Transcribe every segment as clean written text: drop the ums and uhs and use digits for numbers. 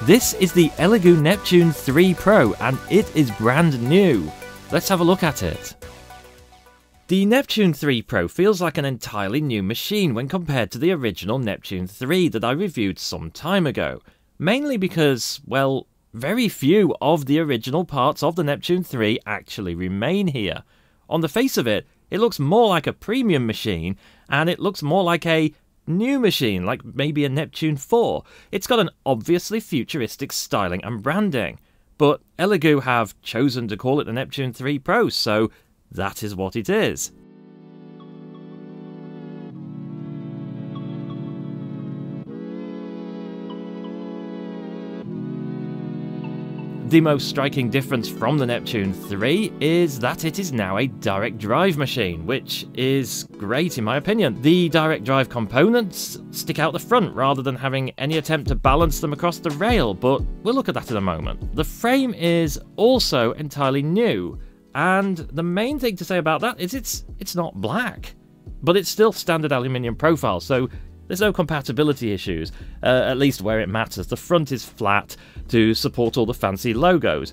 This is the Elegoo Neptune 3 Pro and it is brand new. Let's have a look at it. The Neptune 3 Pro feels like an entirely new machine when compared to the original Neptune 3 that I reviewed some time ago. Mainly because, well, very few of the original parts of the Neptune 3 actually remain here. On the face of it, it looks more like a premium machine, and it looks more like a new machine, like maybe a Neptune 4. It's got an obviously futuristic styling and branding, but Elegoo have chosen to call it the Neptune 3 Pro, so that is what it is. The most striking difference from the Neptune 3 is that it is now a direct drive machine, which is great in my opinion. The direct drive components stick out the front rather than having any attempt to balance them across the rail, but we'll look at that in a moment. The frame is also entirely new, and the main thing to say about that is it's not black, but it's still standard aluminium profile, so there's no compatibility issues, at least where it matters. The front is flat to support all the fancy logos.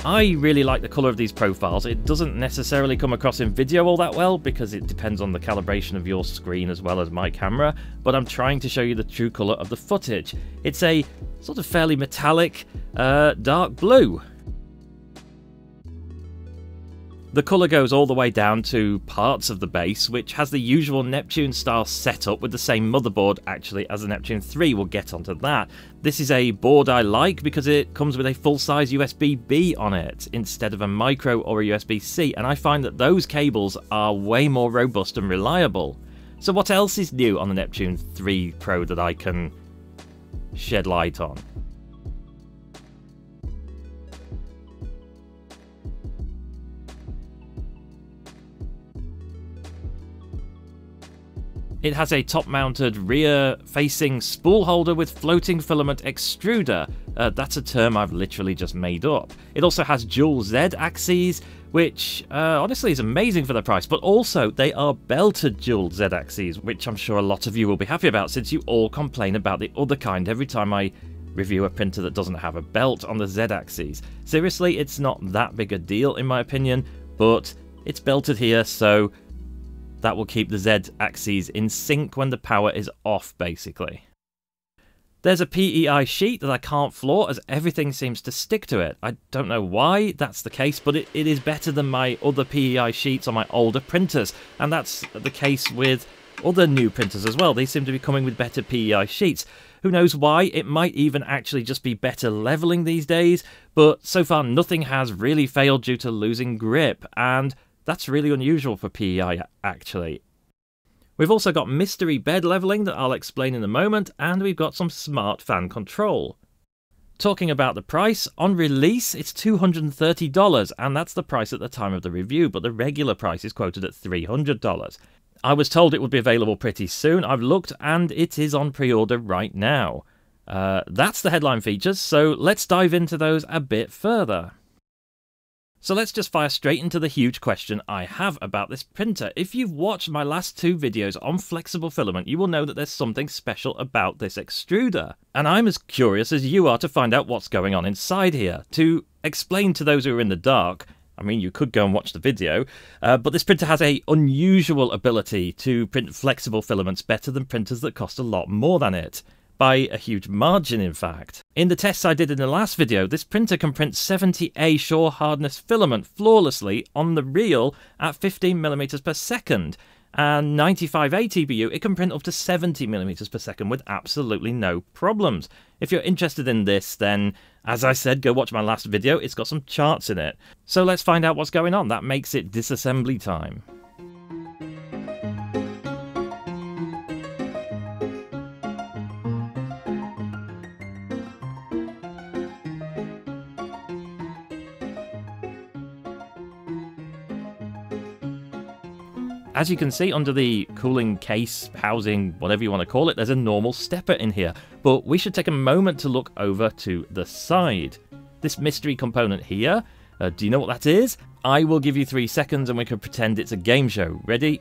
I really like the colour of these profiles. It doesn't necessarily come across in video all that well because it depends on the calibration of your screen as well as my camera, but I'm trying to show you the true colour of the footage. It's a sort of fairly metallic, dark blue. The colour goes all the way down to parts of the base, which has the usual Neptune style setup with the same motherboard actually as the Neptune 3. We'll get onto that. This is a board I like because it comes with a full-size USB-B on it instead of a micro or a USB-C, and I find that those cables are way more robust and reliable. So what else is new on the Neptune 3 Pro that I can shed light on? It has a top-mounted rear-facing spool holder with floating filament extruder. That's a term I've literally just made up. It also has dual Z-axes, which honestly is amazing for the price, but also they are belted dual Z-axes, which I'm sure a lot of you will be happy about since you all complain about the other kind every time I review a printer that doesn't have a belt on the Z-axes. Seriously, it's not that big a deal in my opinion, but it's belted here, so that will keep the Z-axes in sync when the power is off, basically. There's a PEI sheet that I can't floor as everything seems to stick to it. I don't know why that's the case, but it is better than my other PEI sheets on my older printers, and that's the case with other new printers as well. They seem to be coming with better PEI sheets. Who knows why? It might even actually just be better leveling these days, but so far nothing has really failed due to losing grip, and that's really unusual for PEI, actually. We've also got mystery bed leveling that I'll explain in a moment, and we've got some smart fan control. Talking about the price, on release it's $230, and that's the price at the time of the review, but the regular price is quoted at $300. I was told it would be available pretty soon. I've looked, and it is on pre-order right now. That's the headline features, so let's dive into those a bit further. So let's just fire straight into the huge question I have about this printer. If you've watched my last two videos on flexible filament, you will know that there's something special about this extruder. And I'm as curious as you are to find out what's going on inside here. To explain to those who are in the dark, I mean, you could go and watch the video, but this printer has an unusual ability to print flexible filaments better than printers that cost a lot more than it. By a huge margin, in fact. In the tests I did in the last video, this printer can print 70A Shore hardness filament flawlessly on the reel at 15mm per second, and 95A TBU it can print up to 70mm per second with absolutely no problems. If you're interested in this, then, as I said, go watch my last video, it's got some charts in it. So let's find out what's going on. That makes it disassembly time. As you can see under the cooling case, housing, whatever you want to call it, there's a normal stepper in here, but we should take a moment to look over to the side. This mystery component here Do you know what that is? I will give you 3 seconds and we can pretend it's a game show. Ready?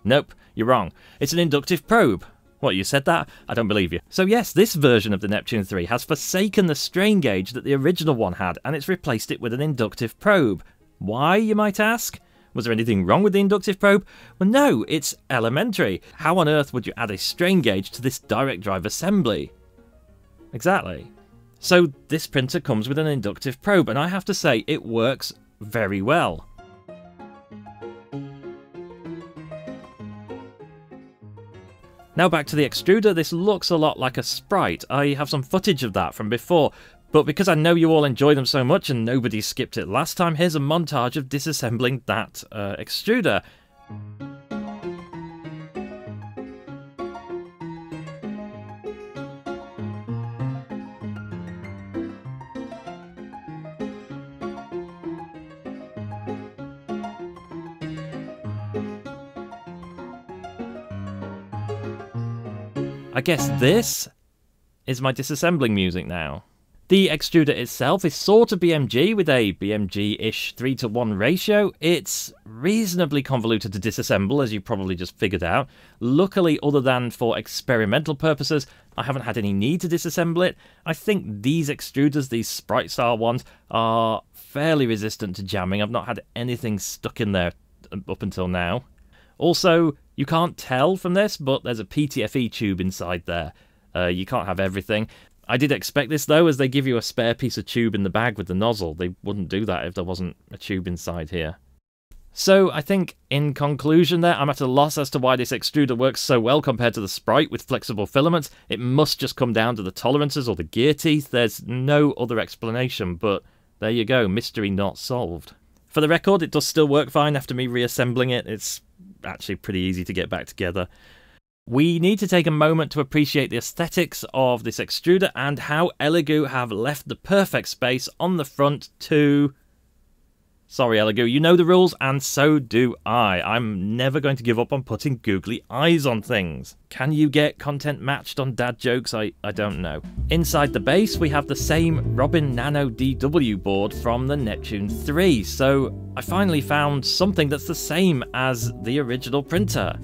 Nope, you're wrong. It's an inductive probe. What, you said that? I don't believe you. So yes, this version of the Neptune 3 has forsaken the strain gauge that the original one had, and it's replaced it with an inductive probe. Why, you might ask? Was there anything wrong with the inductive probe? Well, no, it's elementary. How on earth would you add a strain gauge to this direct drive assembly? Exactly. So this printer comes with an inductive probe, and I have to say, it works very well. Now back to the extruder. This looks a lot like a sprite. I have some footage of that from before, but because I know you all enjoy them so much and nobody skipped it last time, here's a montage of disassembling that extruder. I guess this is my disassembling music now. The extruder itself is sort of BMG with a BMG-ish 3:1 ratio. It's reasonably convoluted to disassemble, as you probably just figured out. Luckily, other than for experimental purposes, I haven't had any need to disassemble it. I think these extruders, these sprite-style ones, are fairly resistant to jamming. I've not had anything stuck in there up until now. Also, you can't tell from this, but there's a PTFE tube inside there. You can't have everything. I did expect this though, as they give you a spare piece of tube in the bag with the nozzle. They wouldn't do that if there wasn't a tube inside here. So I think, in conclusion there, I'm at a loss as to why this extruder works so well compared to the Sprite with flexible filaments. It must just come down to the tolerances or the gear teeth. There's no other explanation, but there you go, mystery not solved. For the record, it does still work fine after me reassembling it. It's actually pretty easy to get back together. We need to take a moment to appreciate the aesthetics of this extruder and how Elegoo have left the perfect space on the front to... Sorry Elegoo, you know the rules, and so do I. I'm never going to give up on putting googly eyes on things. Can you get content matched on dad jokes? I don't know. Inside the base, we have the same Robin Nano DW board from the Neptune 3, so I finally found something that's the same as the original printer.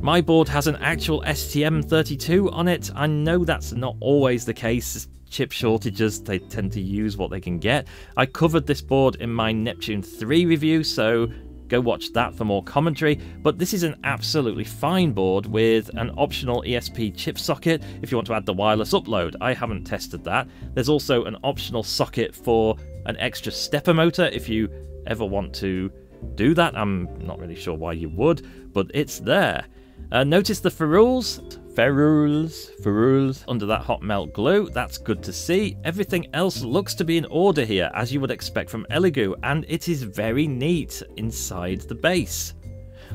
My board has an actual STM32 on it. I know that's not always the case. Chip shortages, they tend to use what they can get. I covered this board in my Neptune 3 review, so go watch that for more commentary. But this is an absolutely fine board with an optional ESP chip socket if you want to add the wireless upload. I haven't tested that. There's also an optional socket for an extra stepper motor if you ever want to do that. I'm not really sure why you would, but it's there. Notice the ferrules under that hot melt glue. That's good to see. Everything else looks to be in order here, as you would expect from Elegoo, and it is very neat inside the base.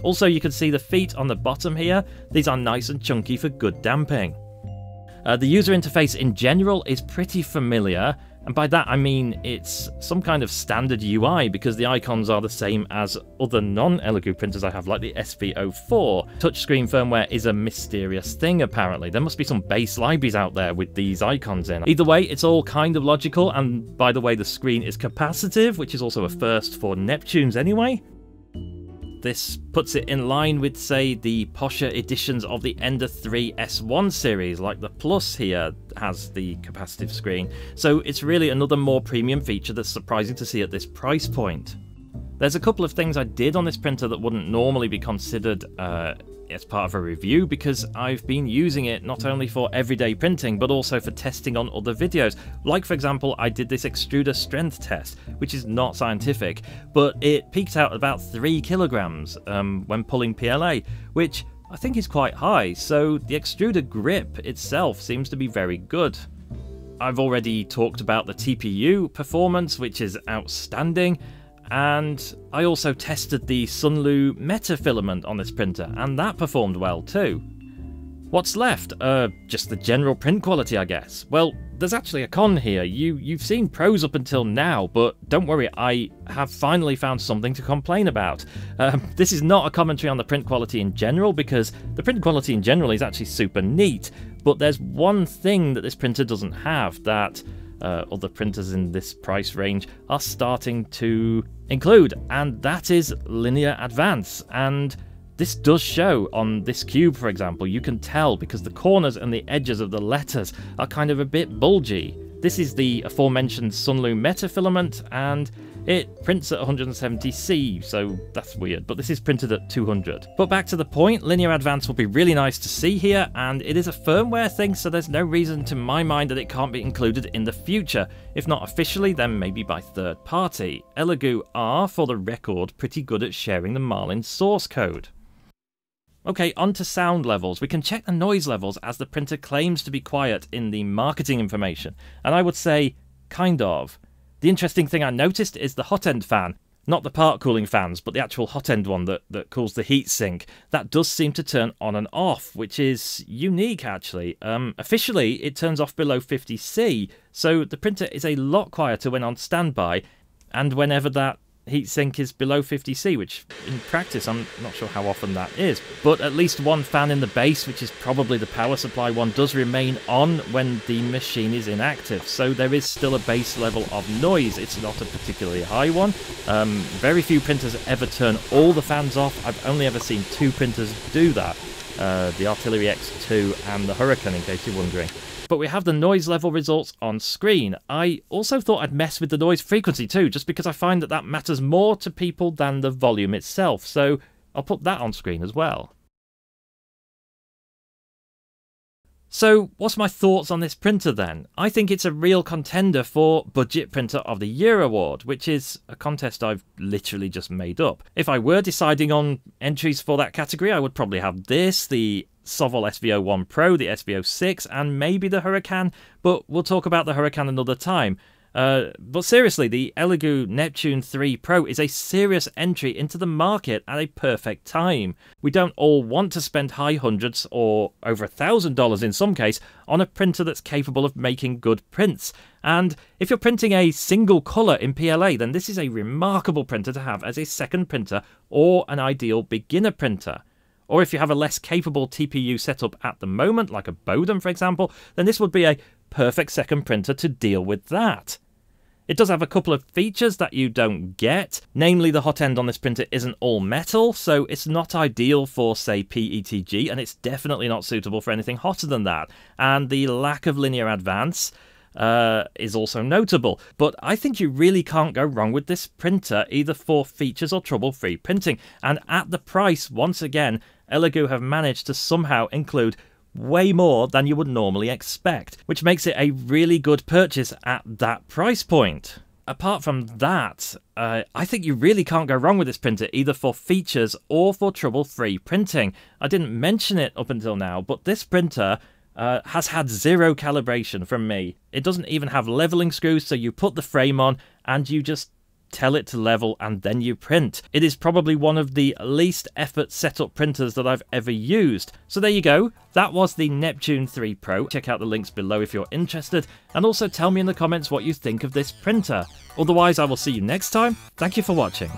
Also, you can see the feet on the bottom here. These are nice and chunky for good damping. The user interface in general is pretty familiar, and by that I mean it's some kind of standard UI because the icons are the same as other non-Elegoo printers I have, like the SV04. Touchscreen firmware is a mysterious thing apparently. There must be some base libraries out there with these icons in. Either way, it's all kind of logical, and by the way, the screen is capacitive, which is also a first for Neptunes anyway. This puts it in line with, say, the posher editions of the Ender 3 S1 series, like the Plus here has the capacitive screen, so it's really another more premium feature that's surprising to see at this price point. There's a couple of things I did on this printer that wouldn't normally be considered as part of a review, because I've been using it not only for everyday printing but also for testing on other videos. Like, for example, I did this extruder strength test, which is not scientific, but it peaked out about 3 kilograms when pulling PLA, which I think is quite high, so the extruder grip itself seems to be very good. I've already talked about the TPU performance, which is outstanding, and I also tested the Sunlu metafilament on this printer, and that performed well too. What's left? Just the general print quality, I guess. Well, there's actually a con here. You've seen pros up until now, but don't worry, I have finally found something to complain about. This is not a commentary on the print quality in general, because the print quality in general is actually super neat, but there's one thing that this printer doesn't have that other printers in this price range are starting to include, and that is linear advance. And this does show on this cube, for example. You can tell because the corners and the edges of the letters are kind of a bit bulgy. This is the aforementioned Sunlu metafilament, and it prints at 170C, so that's weird, but this is printed at 200. But back to the point, linear advance will be really nice to see here, and it is a firmware thing, so there's no reason to my mind that it can't be included in the future. If not officially, then maybe by third party. Elegoo are, for the record, pretty good at sharing the Marlin source code. Okay, on to sound levels. We can check the noise levels as the printer claims to be quiet in the marketing information, and I would say, kind of. The interesting thing I noticed is the hot end fan. Not the part cooling fans, but the actual hot end one that cools the heatsink. That does seem to turn on and off, which is unique actually. Officially, it turns off below 50C, so the printer is a lot quieter when on standby, and whenever that heatsink is below 50C, which in practice I'm not sure how often that is. But at least one fan in the base, which is probably the power supply one, does remain on when the machine is inactive, so there is still a base level of noise. It's not a particularly high one. Very few printers ever turn all the fans off. I've only ever seen two printers do that, the Artillery X2 and the Hurricane, in case you're wondering. But we have the noise level results on screen. I also thought I'd mess with the noise frequency too, just because I find that matters more to people than the volume itself, so I'll put that on screen as well. So what's my thoughts on this printer then? I think it's a real contender for Budget Printer of the Year award, which is a contest I've literally just made up. If I were deciding on entries for that category, I would probably have this, the Sovol SVO1 Pro, the SVO6, and maybe the Hurricane, but we'll talk about the Hurricane another time. But seriously, the Elegoo Neptune 3 Pro is a serious entry into the market at a perfect time. We don't all want to spend high hundreds or over $1,000 in some case on a printer that's capable of making good prints. And if you're printing a single colour in PLA, then this is a remarkable printer to have as a second printer or an ideal beginner printer. Or if you have a less capable TPU setup at the moment, like a Bowden for example, then this would be a perfect second printer to deal with that. It does have a couple of features that you don't get, namely the hot end on this printer isn't all metal, so it's not ideal for, say, PETG, and it's definitely not suitable for anything hotter than that. And the lack of linear advance is also notable, but I think you really can't go wrong with this printer, either for features or trouble-free printing. And at the price, once again, Elegoo have managed to somehow include way more than you would normally expect, which makes it a really good purchase at that price point. Apart from that, I think you really can't go wrong with this printer, either for features or for trouble-free printing. I didn't mention it up until now, but this printer has had zero calibration from me. It doesn't even have leveling screws, so you put the frame on and you just tell it to level and then you print. It is probably one of the least effort setup printers that I've ever used. So there you go, that was the Neptune 3 Pro. Check out the links below if you're interested, and also tell me in the comments what you think of this printer. Otherwise, I will see you next time. Thank you for watching.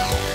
Yeah.